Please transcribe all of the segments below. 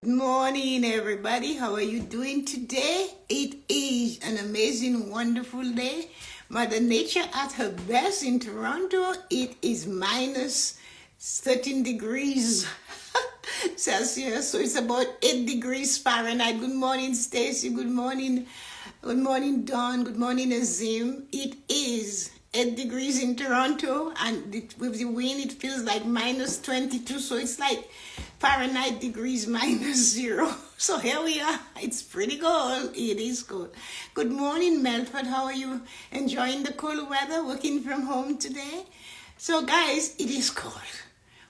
Good morning, everybody. How are you doing today? It is an amazing, wonderful day. Mother Nature at her best in Toronto. It is minus 13 degrees Celsius, so it's about 8 degrees Fahrenheit. Good morning, Stacy. Good morning. Good morning, Dawn. Good morning, Azim. It is 8 degrees in Toronto, and with the wind, it feels like minus 22, so it's like Fahrenheit degrees minus 0. So here we are. It's pretty cold. It is cold. Good morning, Melford. How are you? Enjoying the cold weather? Working from home today? So, guys, it is cold.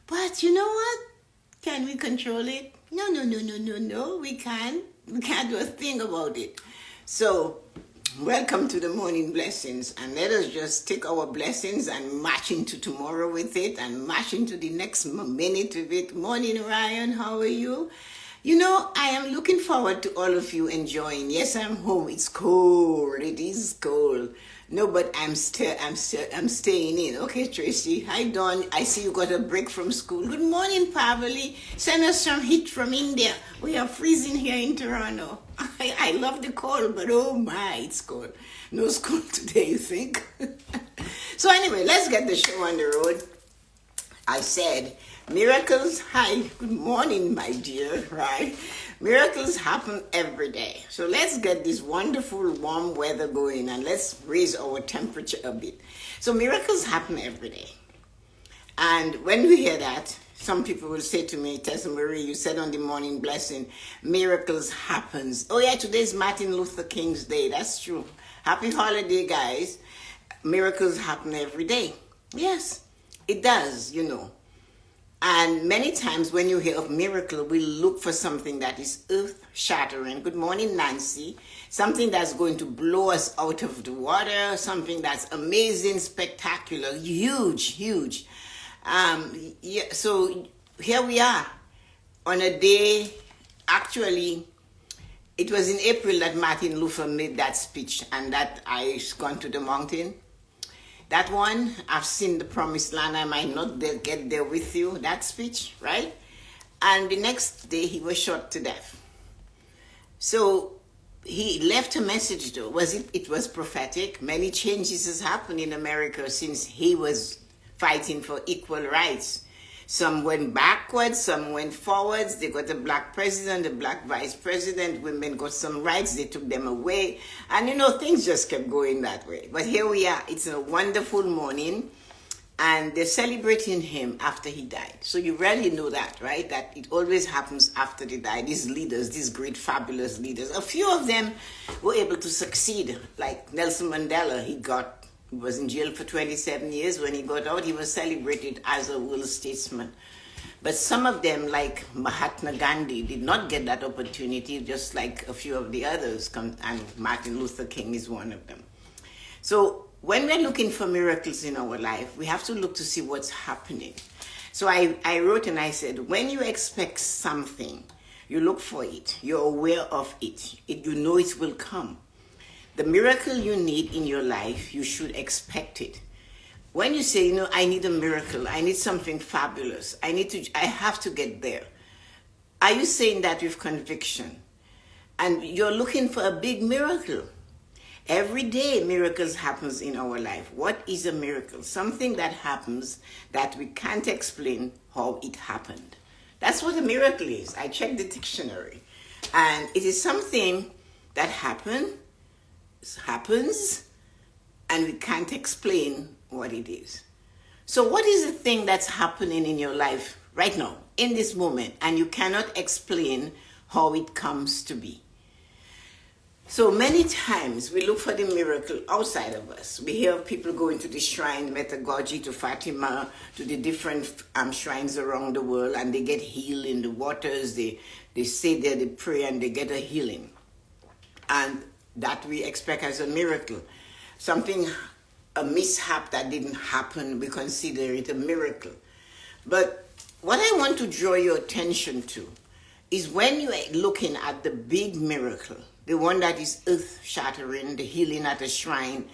But you know what? Can we control it? No. We can't. We can't do a thing about it. So, welcome to the morning blessings, and let us just take our blessings and march into tomorrow with it and march into the next minute with it. Morning, Ryan. How are you? You know, I am looking forward to all of you enjoying. Yes, I'm home. It's cold. It is cold. No, but I'm staying in. Okay, Tracy. Hi, Dawn. I see you got a break from school. Good morning, Pavali. Send us some heat from India. We are freezing here in Toronto. I love the cold, but oh my, it's cold. No school today, you think? So anyway, let's get the show on the road. I said, miracles, hi, good morning, my dear, right? Miracles happen every day. So let's get this wonderful warm weather going and let's raise our temperature a bit. So miracles happen every day. And when we hear that, some people will say to me, Tessa-Marie, you said on the morning blessing, miracles happens. Oh yeah, today's Martin Luther King's Day. That's true. Happy holiday, guys. Miracles happen every day. Yes, it does, you know. And many times when you hear of miracle, we look for something that is earth-shattering. Good morning, Nancy. Something that's going to blow us out of the water, something that's amazing, spectacular, huge. So here we are on a day, actually, it was in April that Martin Luther made that speech and that I gone to the mountain. That one, I've seen the promised land. I might not get there with you, that speech, right? And the next day, he was shot to death. So he left a message, though. It was prophetic. Many changes has happened in America since he was fighting for equal rights. Some went backwards, some went forwards. They got a black president, a black vice president. Women got some rights, they took them away. And you know, things just kept going that way. But here we are. It's a wonderful morning. And they're celebrating him after he died. So you rarely know that, right? That it always happens after they die. These leaders, these great, fabulous leaders. A few of them were able to succeed. Like Nelson Mandela, he was in jail for 27 years. When he got out, he was celebrated as a world statesman. But some of them, like Mahatma Gandhi, did not get that opportunity, just like a few of the others, and Martin Luther King is one of them. So when we're looking for miracles in our life, we have to look to see what's happening. So I wrote and I said, when you expect something, you look for it, you're aware of it, you know it will come. The miracle you need in your life, you should expect it. When you say, you know, I need a miracle, I need something fabulous, I have to get there. Are you saying that with conviction? And you're looking for a big miracle. Every day miracles happens in our life. What is a miracle? Something that happens that we can't explain how it happened. That's what a miracle is. I checked the dictionary. And it is something that happens, and we can't explain what it is. So what is the thing that's happening in your life right now, in this moment, and you cannot explain how it comes to be? So many times we look for the miracle outside of us. We hear of people going to the shrine, Metagogi, to Fatima, to the different shrines around the world, and they get healed in the waters. They say there, they pray, and they get a healing. And that we expect as a miracle. Something, a mishap that didn't happen, we consider it a miracle. But what I want to draw your attention to is when you are looking at the big miracle, the one that is earth-shattering, the healing at a shrine,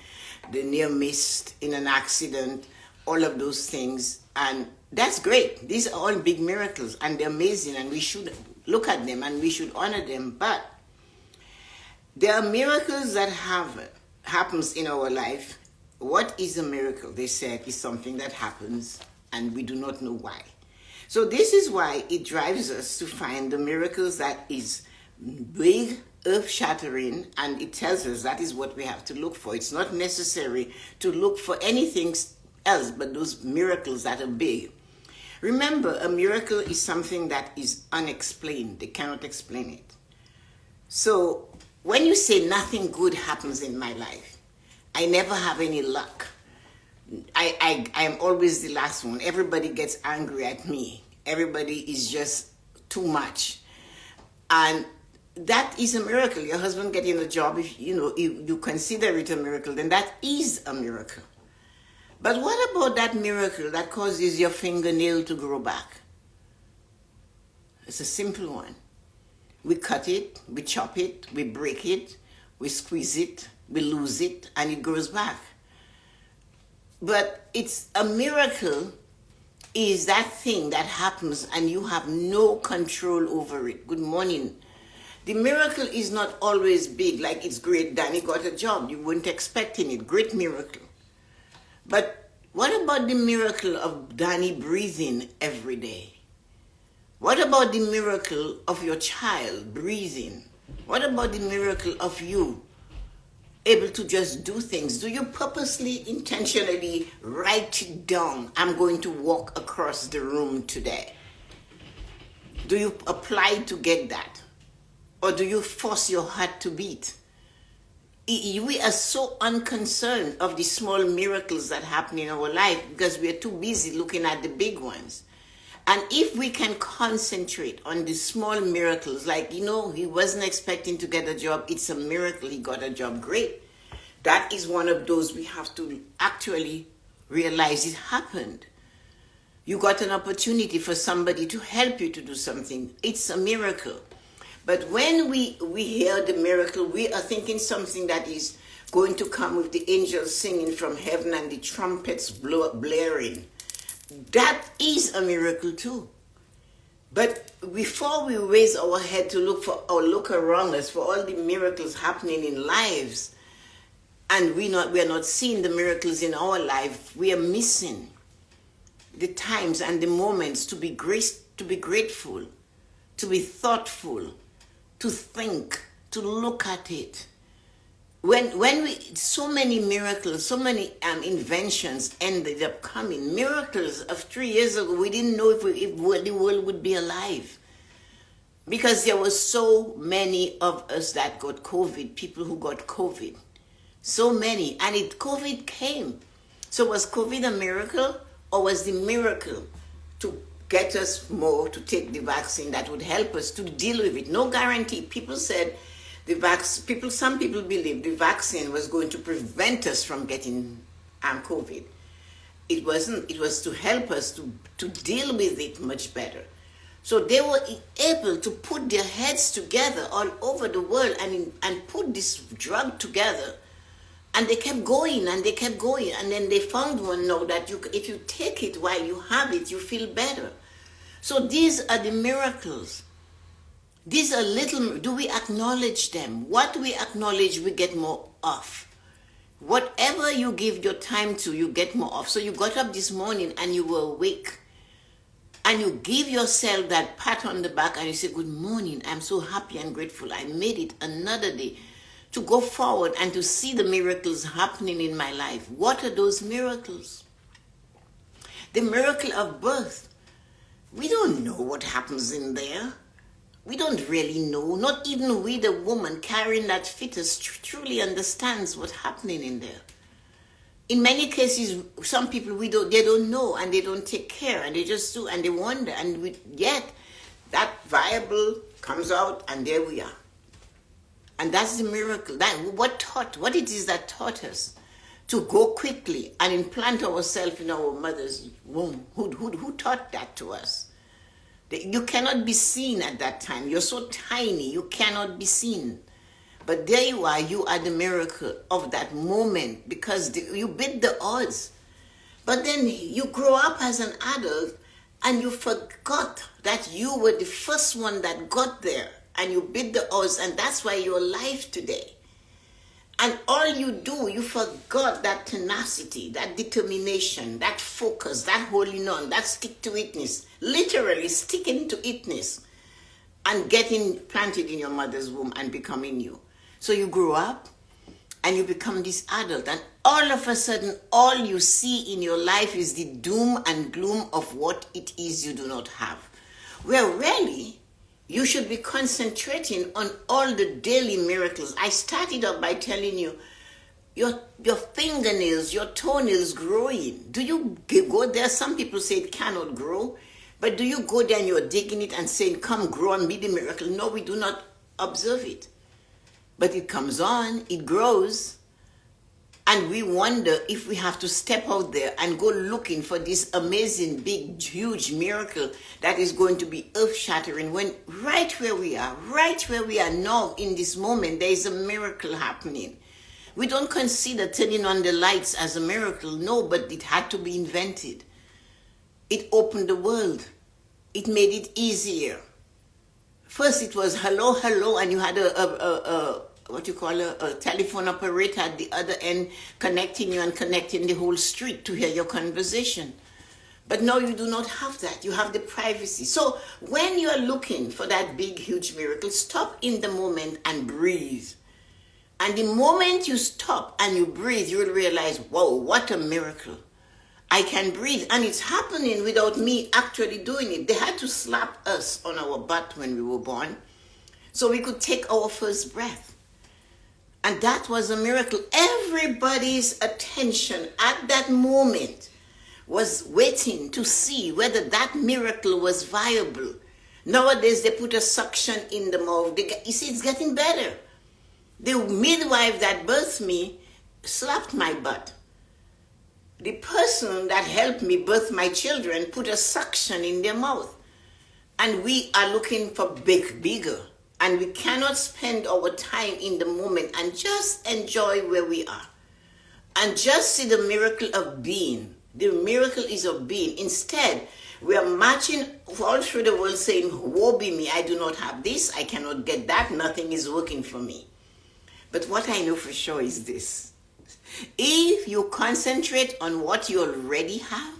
the near miss in an accident, all of those things. And that's great. These are all big miracles, and they're amazing, and we should look at them and we should honor them. But there are miracles that happens in our life. What is a miracle? They said is something that happens and we do not know why. So this is why it drives us to find the miracles that is big, earth-shattering, and it tells us that is what we have to look for. It's not necessary to look for anything else but those miracles that are big. Remember, a miracle is something that is unexplained. They cannot explain it. So when you say nothing good happens in my life, I never have any luck. I am always the last one. Everybody gets angry at me. Everybody is just too much. And that is a miracle. Your husband getting a job, if you consider it a miracle, then that is a miracle. But what about that miracle that causes your fingernail to grow back? It's a simple one. We cut it, we chop it, we break it, we squeeze it, we lose it, and it grows back. But it's a miracle is that thing that happens and you have no control over it. Good morning. The miracle is not always big, like it's great, Danny got a job. You weren't expecting it. Great miracle. But what about the miracle of Danny breathing every day? What about the miracle of your child breathing? What about the miracle of you able to just do things? Do you purposely, intentionally write it down? I'm going to walk across the room today. Do you apply to get that? Or do you force your heart to beat? We are so unconcerned of the small miracles that happen in our life because we are too busy looking at the big ones. And if we can concentrate on the small miracles, like, he wasn't expecting to get a job. It's a miracle he got a job. Great. That is one of those we have to actually realize it happened. You got an opportunity for somebody to help you to do something. It's a miracle. But when we hear the miracle, we are thinking something that is going to come with the angels singing from heaven and the trumpets blaring. That is a miracle too. But before we raise our head to look for or look around us for all the miracles happening in lives, and we are not seeing the miracles in our life, we are missing the times and the moments to be grateful, to be thoughtful, to think, to look at it. So many miracles, so many inventions ended up coming. Miracles of 3 years ago, we didn't know if the world would be alive. Because there were so many of us that got COVID, people who got COVID. So many. And COVID came. So was COVID a miracle? Or was the miracle to get us more to take the vaccine that would help us to deal with it? No guarantee. People said some people believed the vaccine was going to prevent us from getting COVID. It wasn't. It was to help us to deal with it much better. So they were able to put their heads together all over the world and put this drug together. And they kept going and they kept going. And then they found one now that if you take it while you have it, you feel better. So these are the miracles. These are little, do we acknowledge them? What we acknowledge, we get more of. Whatever you give your time to, you get more of. So you got up this morning and you were awake. And you give yourself that pat on the back and you say, good morning, I'm so happy and grateful. I made it another day to go forward and to see the miracles happening in my life. What are those miracles? The miracle of birth. We don't know what happens in there. We don't really know. Not even we, the woman carrying that fetus, truly understands what's happening in there. In many cases, some people they don't know and they don't take care and they just do and they wonder and yet that viable comes out and there we are. And that's the miracle. What it is that taught us to go quickly and implant ourselves in our mother's womb. Who taught that to us? You cannot be seen at that time. You're so tiny, you cannot be seen. But there you are the miracle of that moment because you beat the odds. But then you grow up as an adult and you forgot that you were the first one that got there, and you beat the odds, and that's why you're alive today. And all you do, you forgot that tenacity, that determination, that focus, that holding on, that stick-to-itness, literally sticking to itness, and getting planted in your mother's womb and becoming you. So you grow up and you become this adult, and all of a sudden, all you see in your life is the doom and gloom of what it is you do not have. Well, really, you should be concentrating on all the daily miracles. I started off by telling you, your fingernails, your toenails growing. Do you go there? Some people say it cannot grow. But do you go there and you're digging it and saying, come grow and be the miracle? No, we do not observe it. But it comes on, it grows. And we wonder if we have to step out there and go looking for this amazing, big, huge miracle that is going to be earth-shattering, when right where we are now in this moment, there is a miracle happening. We don't consider turning on the lights as a miracle. No, but it had to be invented. It opened the world. It made it easier. First it was hello, hello, and you had a telephone operator at the other end connecting you and connecting the whole street to hear your conversation. But now you do not have that. You have the privacy. So when you are looking for that big, huge miracle, stop in the moment and breathe. And the moment you stop and you breathe, you will realize, whoa, what a miracle. I can breathe, and it's happening without me actually doing it. They had to slap us on our butt when we were born so we could take our first breath. And that was a miracle. Everybody's attention at that moment was waiting to see whether that miracle was viable. Nowadays, they put a suction in the mouth. You see, it's getting better. The midwife that birthed me slapped my butt. The person that helped me birth my children put a suction in their mouth. And we are looking for bigger. And we cannot spend our time in the moment and just enjoy where we are. And just see the miracle of being. The miracle is of being. Instead, we are marching all through the world saying, woe be me, I do not have this, I cannot get that, nothing is working for me. But what I know for sure is this. If you concentrate on what you already have,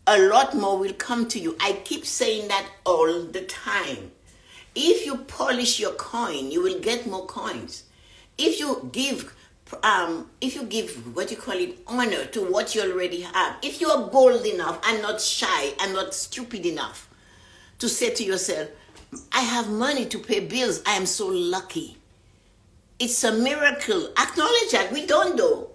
a lot more will come to you. I keep saying that all the time. If you polish your coin, you will get more coins. If you give honor to what you already have, if you are bold enough and not shy and not stupid enough to say to yourself, I have money to pay bills, I am so lucky. It's a miracle. Acknowledge that. We don't though.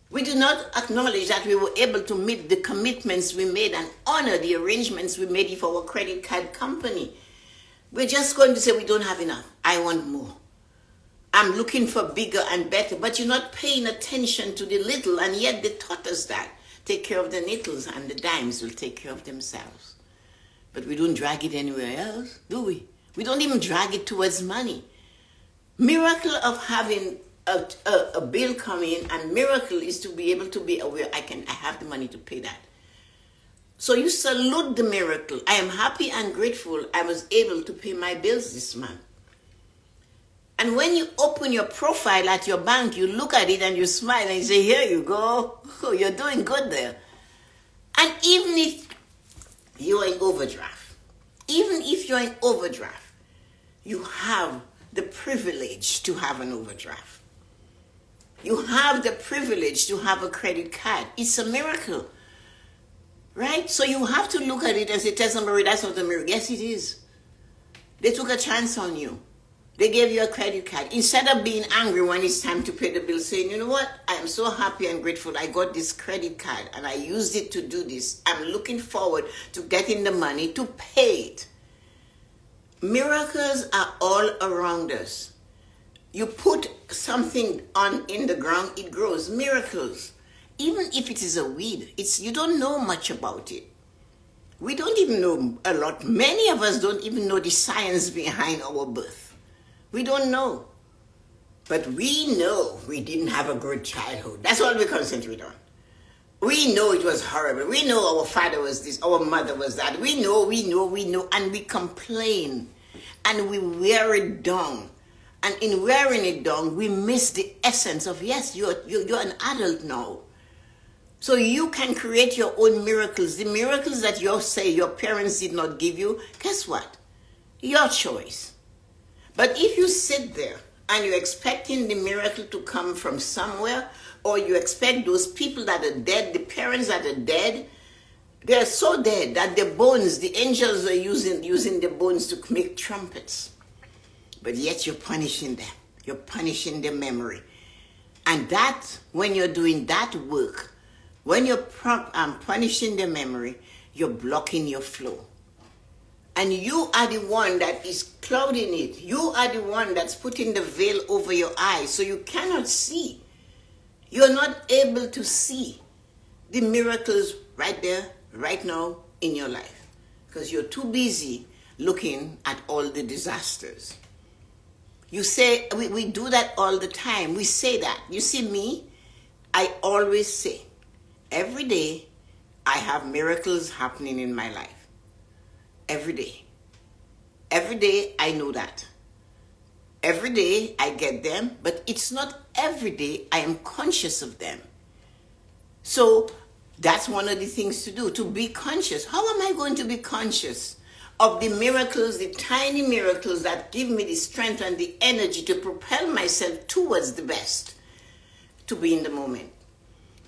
We do not acknowledge that we were able to meet the commitments we made and honor the arrangements we made for our credit card company. We're just going to say we don't have enough. I want more. I'm looking for bigger and better. But you're not paying attention to the little, and yet they taught us that. Take care of the nickels and the dimes will take care of themselves. But we don't drag it anywhere else, do we? We don't even drag it towards money. Miracle of having a bill come in, and miracle is to be able to be aware, I have the money to pay that. So you salute the miracle. I am happy and grateful I was able to pay my bills this month. And when you open your profile at your bank, you look at it and you smile and you say, here you go. Oh, you're doing good there. And even if you're in overdraft, you have the privilege to have an overdraft. You have the privilege to have a credit card. It's a miracle, right? So you have to look at it and say, Tessa-Marie, that's not a miracle. Yes, it is. They took a chance on you. They gave you a credit card. Instead of being angry when it's time to pay the bill, saying, you know what? I am so happy and grateful I got this credit card and I used it to do this. I'm looking forward to getting the money to pay it. Miracles are all around us. You put something in the ground, it grows. Miracles. Even if it is a weed, you don't know much about it. We don't even know a lot. Many of us don't even know the science behind our birth. We don't know. But we know we didn't have a good childhood. That's all we concentrate on. We know it was horrible. We know our father was this, our mother was that. We know, and we complain and we wear it down. And in wearing it down, we miss the essence of, yes, you're an adult now. So you can create your own miracles. The miracles that you say your parents did not give you, guess what? Your choice. But if you sit there and you're expecting the miracle to come from somewhere, or you expect those people that are dead, the parents that are dead, they're so dead that the bones, the angels are using the bones to make trumpets. But yet you're punishing them. You're punishing their memory. And that, when you're doing that work, when you're punishing the memory, you're blocking your flow. And you are the one that is clouding it. You are the one that's putting the veil over your eyes so you cannot see. You're not able to see the miracles right there, right now in your life. Because you're too busy looking at all the disasters. You say, we do that all the time. We say that. You see me, I always say, every day I have miracles happening in my life. Every day. Every day I know that. Every day I get them, but it's not every day I am conscious of them. So that's one of the things to do, to be conscious. How am I going to be conscious of the miracles, the tiny miracles that give me the strength and the energy to propel myself towards the best, to be in the moment?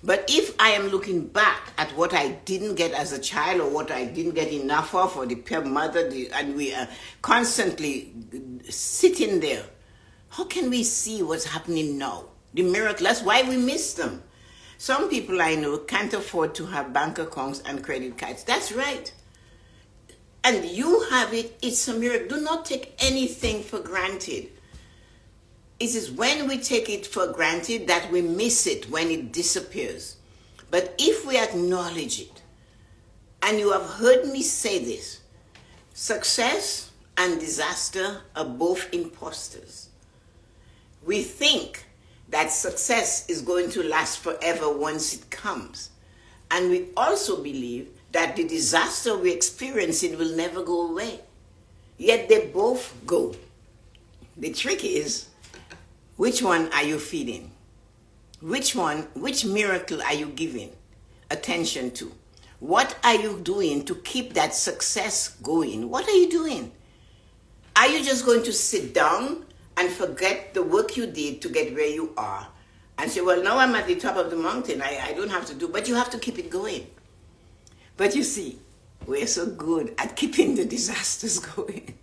But if I am looking back at what I didn't get as a child, or what I didn't get enough of, or the mother, and we are constantly sitting there, how can we see what's happening now? The miracle, that's why we miss them. Some people I know can't afford to have bank accounts and credit cards. That's right. And you have it, it's a miracle. Do not take anything for granted. It is when we take it for granted that we miss it when it disappears. But if we acknowledge it, and you have heard me say this, success and disaster are both imposters. We think that success is going to last forever once it comes. And we also believe that the disaster we experience it will never go away. Yet they both go. The trick is, which one are you feeding? Which miracle are you giving attention to? What are you doing to keep that success going? What are you doing? Are you just going to sit down and forget the work you did to get where you are and say, well, now I'm at the top of the mountain, I don't have to do, but you have to keep it going. But you see, we're so good at keeping the disasters going.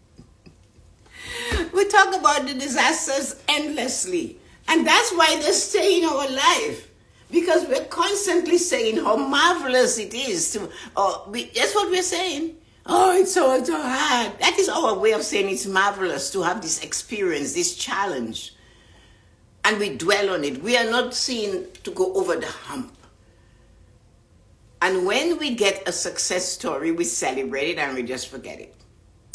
We talk about the disasters endlessly. And that's why they stay in our life. Because we're constantly saying how marvelous it is to, that's what we're saying. Oh, it's so hard. That is our way of saying it's marvelous to have this experience, this challenge. And we dwell on it. We are not seen to go over the hump. And when we get a success story, we celebrate it and we just forget it.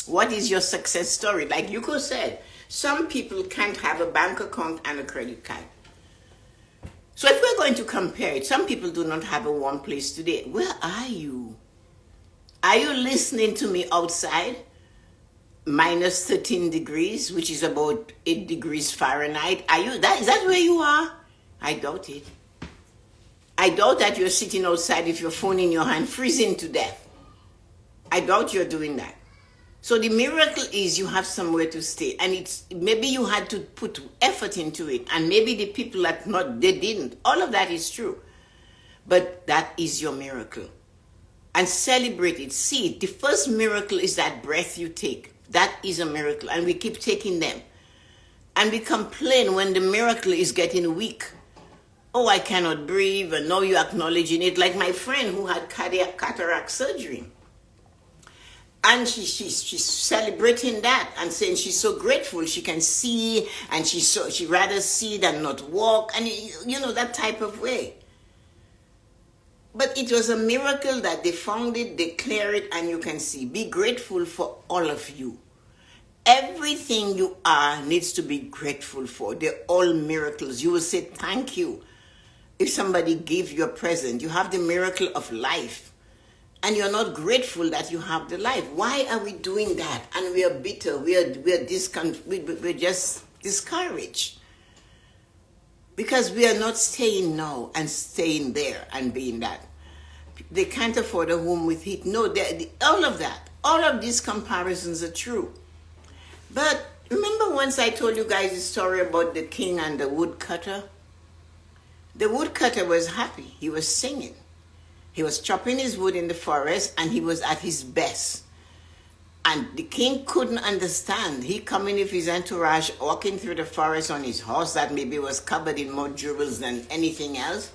What is your success story? Like Yuko said, some people can't have a bank account and a credit card. So if we're going to compare it, some people do not have a warm place today. Where are you? Are you listening to me outside? Minus 13 degrees, which is about 8 degrees Fahrenheit. Is that where you are? I doubt it. I doubt that you're sitting outside with your phone in your hand, freezing to death. I doubt you're doing that. So the miracle is you have somewhere to stay, and maybe you had to put effort into it, and maybe the people they didn't. All of that is true, but that is your miracle, and celebrate it. See, the first miracle is that breath you take. That is a miracle, and we keep taking them, and we complain when the miracle is getting weak. Oh, I cannot breathe, and now you're acknowledging it. Like my friend who had cataract surgery. And she's celebrating that and saying she's so grateful she can see, and she rather see than not walk, and that type of way. But it was a miracle that they found it, they clear it, and you can see. Be grateful for all of you. Everything you are needs to be grateful for. They're all miracles. You will say thank you. if somebody gives you a present, you have the miracle of life, and you're not grateful that you have the life. Why are we doing that? And we are bitter. We're just discouraged because we are not staying now and staying there and being that. They can't afford a home with heat. No, all of these comparisons are true. But remember once I told you guys the story about the king and the woodcutter? The woodcutter was happy. He was singing. He was chopping his wood in the forest, and he was at his best. And the king couldn't understand. He coming with his entourage, walking through the forest on his horse that maybe was covered in more jewels than anything else,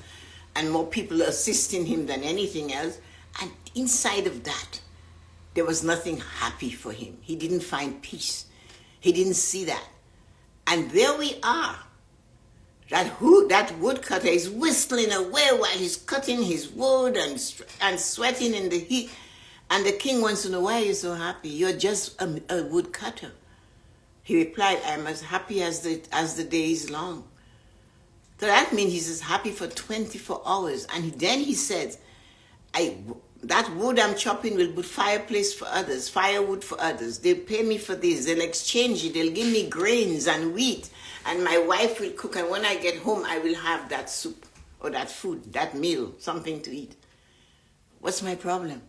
and more people assisting him than anything else. And inside of that, there was nothing happy for him. He didn't find peace. He didn't see that. And there we are. That woodcutter is whistling away while he's cutting his wood and sweating in the heat. And the king wants to know, why are you so happy? You're just a woodcutter. He replied, I'm as happy as the day is long. So that means he's as happy for 24 hours. And then he said, that wood I'm chopping will put fireplace for others, firewood for others. They'll pay me for this. They'll exchange it. They'll give me grains and wheat. And my wife will cook. And when I get home, I will have that soup or that food, that meal, something to eat. What's my problem?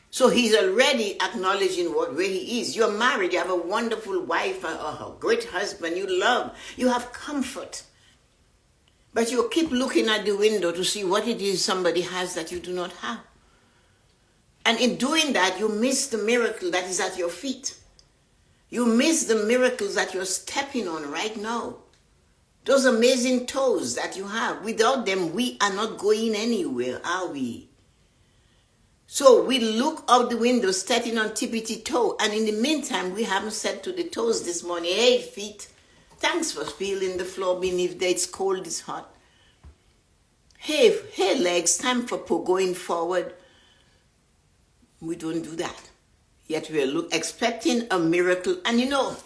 So he's already acknowledging where he is. You're married. You have a wonderful wife, a great husband. You love. You have comfort. But you keep looking at the window to see what it is somebody has that you do not have. And in doing that, you miss the miracle that is at your feet. You miss the miracles that you're stepping on right now. Those amazing toes that you have. Without them, we are not going anywhere, are we? So we look out the window, stepping on tippity toe. And in the meantime, we haven't said to the toes this morning, hey, feet, thanks for feeling the floor beneath there. It's cold, it's hot. Hey, legs, time for going forward. We don't do that. Yet we are expecting a miracle. And you know,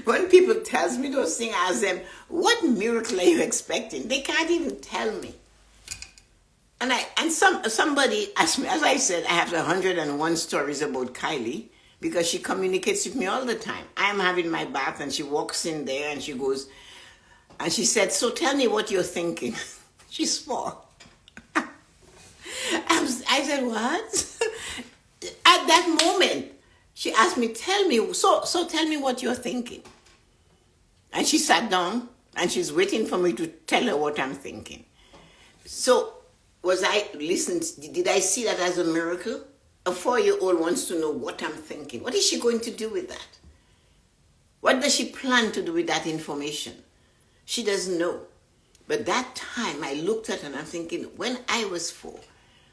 when people tell me those things, I ask them, what miracle are you expecting? They can't even tell me. And somebody asked me, as I said, I have 101 stories about Kylie because she communicates with me all the time. I'm having my bath and she walks in there and she goes, and she said, so tell me what you're thinking. She's 4. I said, what? At that moment, she asked me, tell me what you're thinking. And she sat down and she's waiting for me to tell her what I'm thinking. So did I see that as a miracle? A 4-year-old wants to know what I'm thinking. What is she going to do with that? What does she plan to do with that information? She doesn't know. But that time I looked at her and I'm thinking, when I was 4,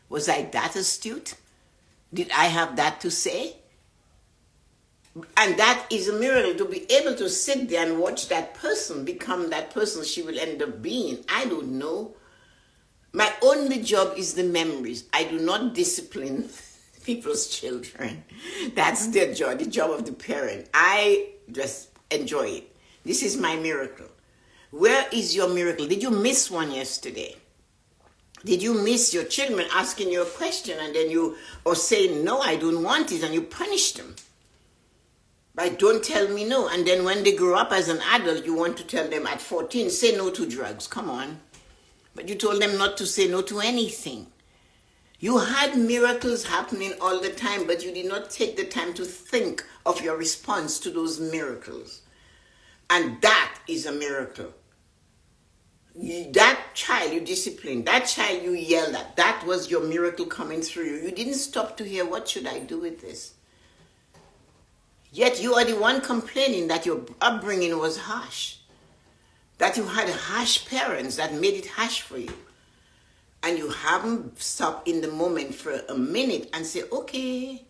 was I that astute? Did I have that to say? And that is a miracle, to be able to sit there and watch that person become that person she will end up being. I don't know. My only job is the memories. I do not discipline people's children. That's their job, the job of the parent. I just enjoy it. This is my miracle. Where is your miracle? Did you miss one yesterday? Did you miss your children asking you a question and then or saying, no, I don't want it, and you punish them? But don't tell me no. And then when they grow up as an adult, you want to tell them at 14, say no to drugs. Come on. But you told them not to say no to anything. You had miracles happening all the time, but you did not take the time to think of your response to those miracles. And that is a miracle. That child you disciplined, that child you yelled at, that was your miracle coming through you. You didn't stop to hear, what should I do with this? Yet you are the one complaining that your upbringing was harsh. That you had harsh parents that made it harsh for you. And you haven't stopped in the moment for a minute and say, okay,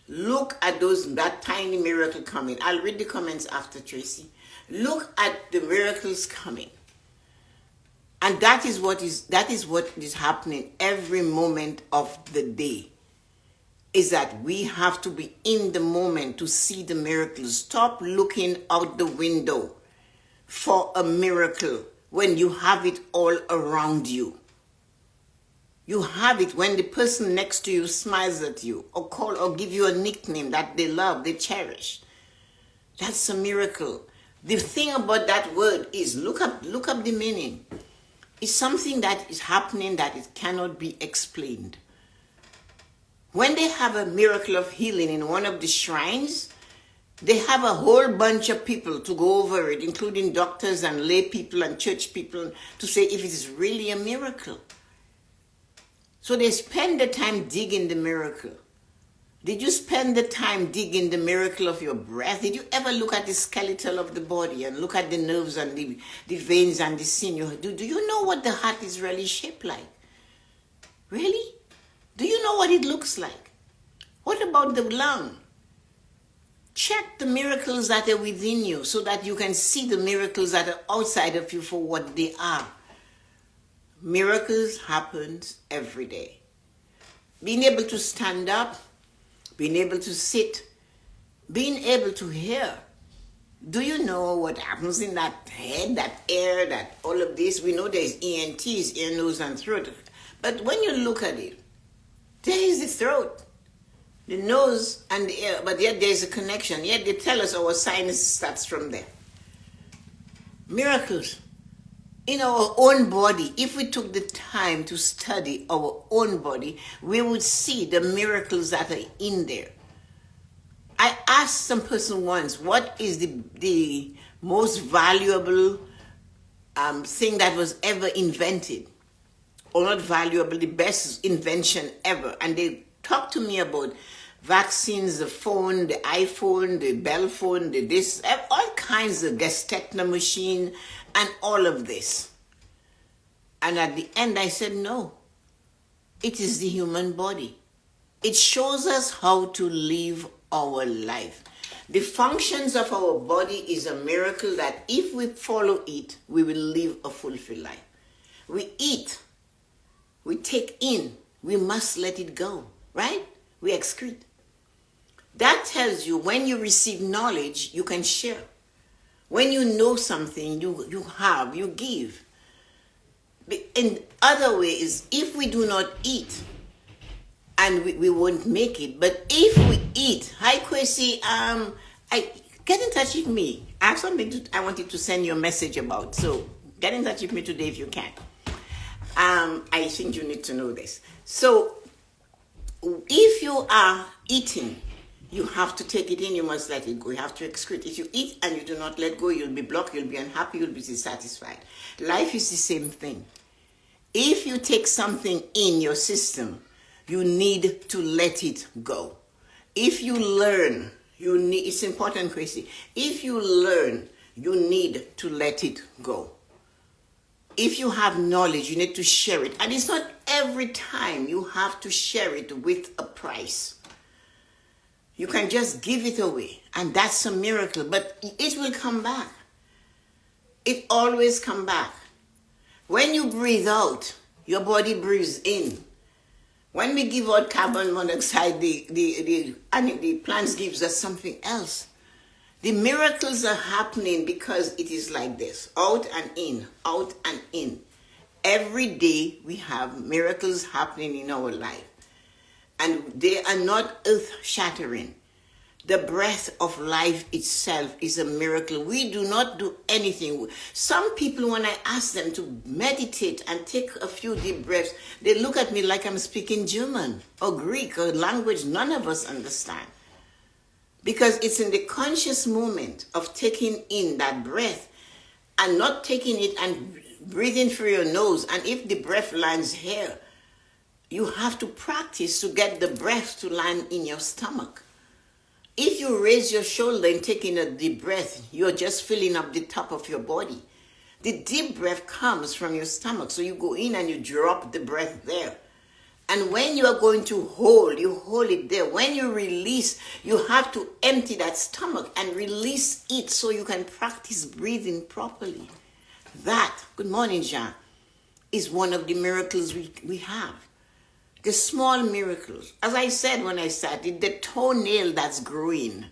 look at that tiny miracle coming. I'll read the comments after, Tracy. Look at the miracles coming. And that is what is happening every moment of the day. Is that we have to be in the moment to see the miracles. Stop looking out the window for a miracle when you have it all around you. You have it when the person next to you smiles at you or call or give you a nickname that they love, they cherish. That's a miracle. The thing about that word is look up the meaning. It's something that is happening that it cannot be explained. When they have a miracle of healing in one of the shrines, they have a whole bunch of people to go over it, including doctors and lay people and church people, to say if it is really a miracle. So they spend the time digging the miracle. Did you spend the time digging the miracle of your breath? Did you ever look at the skeletal of the body and look at the nerves and the veins and the sinew? Do you know what the heart is really shaped like? Really? Do you know what it looks like? What about the lung? Check the miracles that are within you so that you can see the miracles that are outside of you for what they are. Miracles happen every day. Being able to stand up, being able to sit, being able to hear. Do you know what happens in that head, that air, that all of this? We know there's ENTs, ear, nose, and throat. But when you look at it, there is the throat, the nose, and the ear. But yet there's a connection. Yet they tell us our sinus starts from there. Miracles. In our own body, if we took the time to study our own body, we would see the miracles that are in there. I asked some person once, what is the most valuable thing that was ever invented? Or not valuable, the best invention ever. And they talked to me about vaccines, the phone, the iPhone, the Bell phone, the this, all kinds of Gestetner machine, and all of this. And at the end I said, no, it is the human body. It shows us how to live our life. The functions of our body is a miracle that if we follow it, we will live a fulfilled life. We eat, we take in, we must let it go, right? We excrete. That tells you when you receive knowledge, you can share. When you know something, you give. In other ways, if we do not eat, and we won't make it, but if we eat, hi Kwesi, get in touch with me. I have something I wanted to send you a message about, so get in touch with me today if you can. I think you need to know this. So, if you are eating, you have to take it in, you must let it go. You have to excrete. If you eat and you do not let go, you'll be blocked, you'll be unhappy, you'll be dissatisfied. Life is the same thing. If you take something in your system, you need to let it go. If you learn, it's important, Chrissy. If you learn, you need to let it go. If you have knowledge, you need to share it. And it's not every time you have to share it with a price. You can just give it away, and that's a miracle, but it will come back. It always comes back. When you breathe out, your body breathes in. When we give out carbon monoxide, the plants gives us something else. The miracles are happening because it is like this, out and in, out and in. Every day we have miracles happening in our life. And they are not earth-shattering. The breath of life itself is a miracle. We do not do anything. Some people, when I ask them to meditate and take a few deep breaths, they look at me like I'm speaking German or Greek or language none of us understand. Because it's in the conscious moment of taking in that breath and not taking it and breathing through your nose. And if the breath lands here, you have to practice to get the breath to land in your stomach. If you raise your shoulder and take in a deep breath, you're just filling up the top of your body. The deep breath comes from your stomach. So you go in and you drop the breath there. And when you are going to hold, you hold it there. When you release, you have to empty that stomach and release it so you can practice breathing properly. That, good morning, Jean, is one of the miracles we have. The small miracles. As I said when I started, the toenail that's growing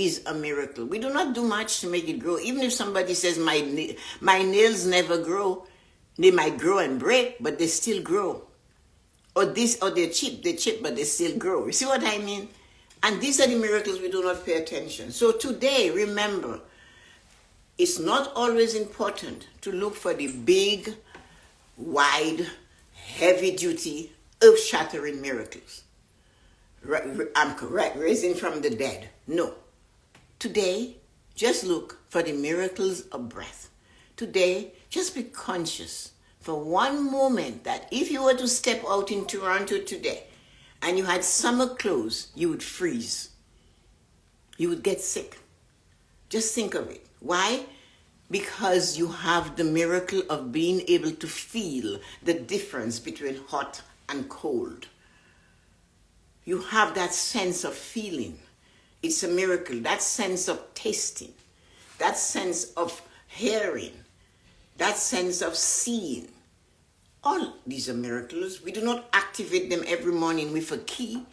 is a miracle. We do not do much to make it grow. Even if somebody says my nails never grow, they might grow and break, but they still grow. Or they're cheap, but they still grow. You see what I mean? And these are the miracles we do not pay attention. So today, remember, it's not always important to look for the big, wide, heavy-duty, earth-shattering miracles. I'm correct, raising from the dead. No. Today, just look for the miracles of breath. Today, just be conscious for one moment that if you were to step out in Toronto today and you had summer clothes, you would freeze. You would get sick. Just think of it. Why? Because you have the miracle of being able to feel the difference between hot and cold. You have that sense of feeling. It's a miracle. That sense of tasting. That sense of hearing. That sense of seeing. All these are miracles. We do not activate them every morning with a key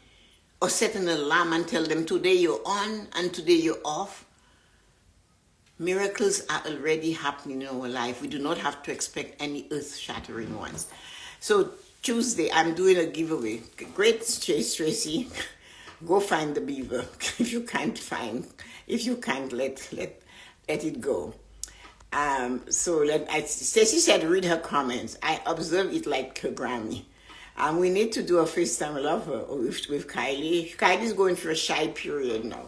or set an alarm and tell them today you're on and today you're off. Miracles are already happening in our life. We do not have to expect any earth-shattering ones. So Tuesday, I'm doing a giveaway. Great, Tracy. Go find the beaver. If you can't, let it go. Stacey said, read her comments. I observe it like her Grammy. We need to do a FaceTime. I love her with Kylie. Kylie's going through a shy period now.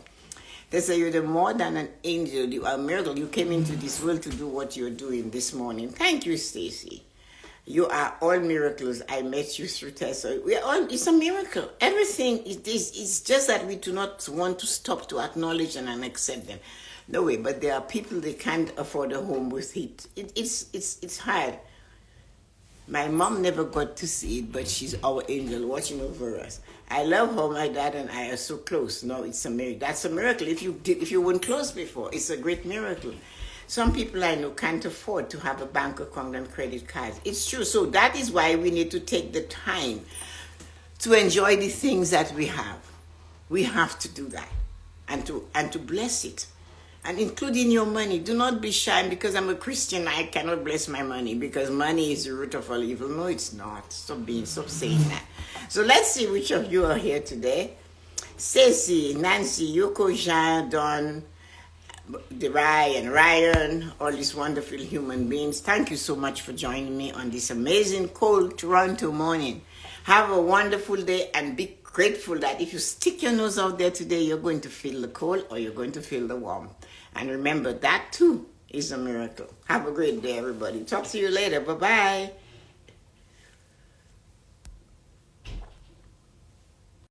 They say you're more than an angel. You are a miracle. You came into this world to do what you're doing this morning. Thank you, Stacey. You are all miracles. I met you through Tessa. It's a miracle. Everything it's just that we do not want to stop to acknowledge and accept them. No way, but there are people they can't afford a home with heat. It's hard. My mom never got to see it, but she's our angel watching over us. I love how my dad and I are so close. No, it's a miracle. That's a miracle. If you weren't close before, it's a great miracle. Some people I know can't afford to have a bank account and credit cards. It's true. So that is why we need to take the time to enjoy the things that we have. We have to do that and to bless it. And including your money. Do not be shy. Because I'm a Christian, I cannot bless my money because money is the root of all evil. No, it's not. Stop saying that. So let's see which of you are here today. Ceci, Nancy, Yoko, Jean, Don, Derai, and Ryan, all these wonderful human beings. Thank you so much for joining me on this amazing cold Toronto morning. Have a wonderful day and be grateful that if you stick your nose out there today, you're going to feel the cold or you're going to feel the warmth. And remember, that too is a miracle. Have a great day, everybody. Talk to you later. Bye-bye.